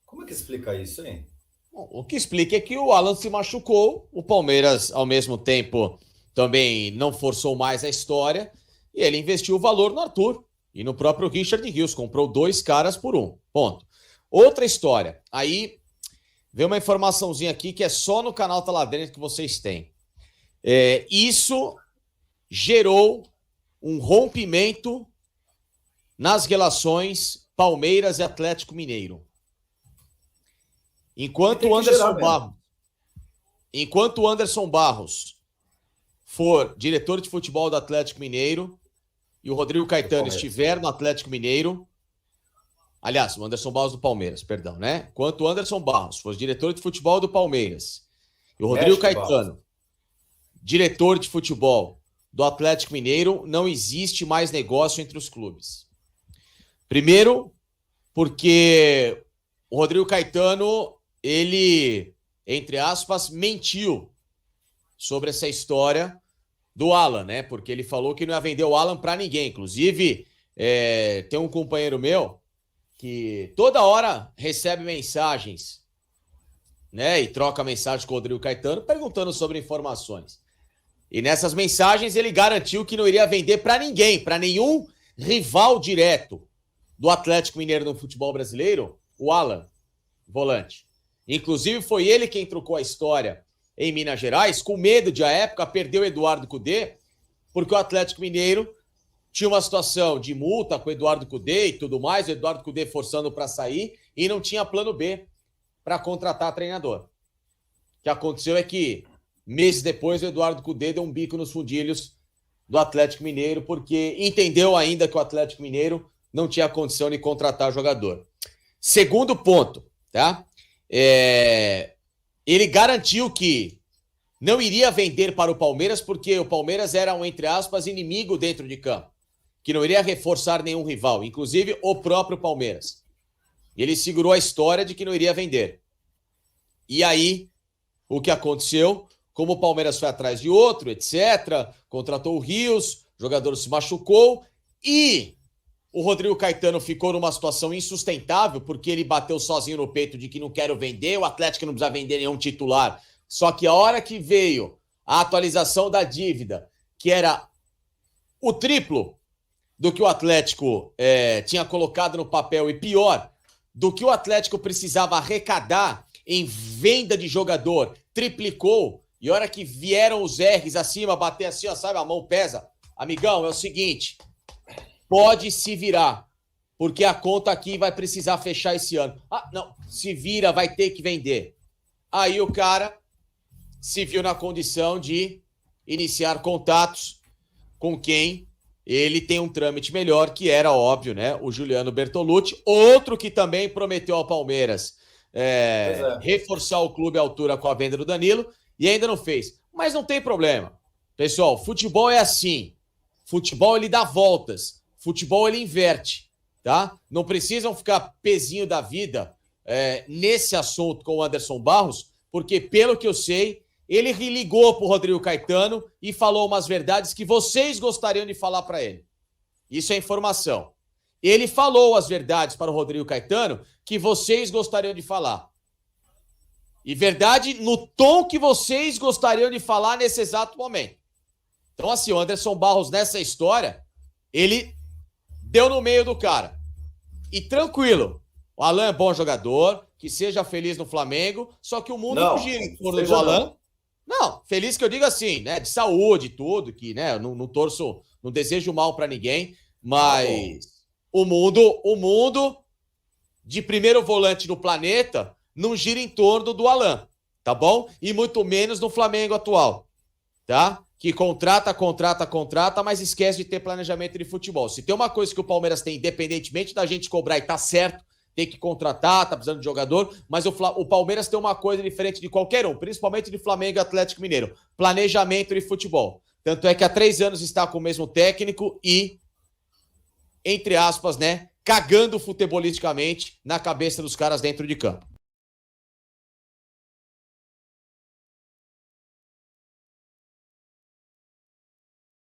Como é que explica isso, hein? Bom, o que explica é que o Alan se machucou, o Palmeiras, ao mesmo tempo, também não forçou mais a história, e ele investiu o valor no Arthur e no próprio Richard Rios, comprou 2 caras por 1. Ponto. Outra história. Aí vem uma informaçãozinha aqui que é só no canal Tá Lá Dentro que vocês têm. Isso gerou um rompimento nas relações Palmeiras e Atlético Mineiro. Enquanto o Anderson Barros for diretor de futebol do Atlético Mineiro e o Rodrigo Caetano estiver no Atlético Mineiro, aliás, o Anderson Barros do Palmeiras, perdão, né? Enquanto o Anderson Barros for diretor de futebol do Palmeiras e o Rodrigo Caetano, diretor de futebol do Atlético Mineiro, não existe mais negócio entre os clubes. Primeiro, porque o Rodrigo Caetano, ele, entre aspas, mentiu sobre essa história do Alan, né? Porque ele falou que não ia vender o Alan para ninguém. Inclusive, tem um companheiro meu que toda hora recebe mensagens, né? E troca mensagens com o Rodrigo Caetano perguntando sobre informações. E nessas mensagens ele garantiu que não iria vender para ninguém, para nenhum rival direto do Atlético Mineiro no futebol brasileiro, o Alan, volante. Inclusive foi ele quem trocou a história em Minas Gerais, com medo de, à época, perder o Eduardo Cudê, porque o Atlético Mineiro tinha uma situação de multa com o Eduardo Cudê e tudo mais, o Eduardo Cudê forçando para sair, e não tinha plano B para contratar treinador. O que aconteceu é que, meses depois, o Eduardo Cudê deu um bico nos fundilhos do Atlético Mineiro, porque entendeu ainda que o Atlético Mineiro não tinha condição de contratar jogador. Segundo ponto, tá? Ele garantiu que não iria vender para o Palmeiras porque o Palmeiras era um, entre aspas, inimigo dentro de campo, que não iria reforçar nenhum rival, inclusive o próprio Palmeiras. Ele segurou a história de que não iria vender. E aí, o que aconteceu? Como o Palmeiras foi atrás de outro, etc., contratou o Rios, o jogador se machucou e o Rodrigo Caetano ficou numa situação insustentável porque ele bateu sozinho no peito de que não quero vender, o Atlético não precisa vender nenhum titular. Só que a hora que veio a atualização da dívida, que era o triplo do que o Atlético tinha colocado no papel e pior, do que o Atlético precisava arrecadar em venda de jogador, triplicou. E a hora que vieram os R's acima, bater assim, ó, sabe, a mão pesa. Amigão, é o seguinte, pode se virar, porque a conta aqui vai precisar fechar esse ano. Ah, não, se vira, vai ter que vender. Aí o cara se viu na condição de iniciar contatos com quem ele tem um trâmite melhor, que era óbvio, né? O Juliano Bertolucci, outro que também prometeu ao Palmeiras reforçar o clube à altura com a venda do Danilo e ainda não fez. Mas não tem problema. Pessoal, futebol é assim. Futebol ele dá voltas. Futebol ele inverte, tá? Não precisam ficar pezinho da vida nesse assunto com o Anderson Barros, porque pelo que eu sei, ele ligou pro Rodrigo Caetano e falou umas verdades que vocês gostariam de falar para ele. Isso é informação. Ele falou as verdades para o Rodrigo Caetano que vocês gostariam de falar. E verdade no tom que vocês gostariam de falar nesse exato momento. Então, assim, o Anderson Barros, nessa história, ele deu no meio do cara. E tranquilo, o Alan é bom jogador, que seja feliz no Flamengo, só que o mundo não gira em torno do Alan. Não, feliz que eu digo assim, né, de saúde, tudo, que, né, eu não torço, não desejo mal pra ninguém, mas o mundo de primeiro volante no planeta não gira em torno do Alan, tá bom? E muito menos no Flamengo atual, tá? Que contrata, mas esquece de ter planejamento de futebol. Se tem uma coisa que o Palmeiras tem, independentemente da gente cobrar e tá certo, tem que contratar, tá precisando de jogador, mas o Palmeiras tem uma coisa diferente de qualquer um, principalmente de Flamengo e Atlético Mineiro, planejamento de futebol. Tanto é que há 3 anos está com o mesmo técnico e, entre aspas, né, cagando futebolisticamente na cabeça dos caras dentro de campo.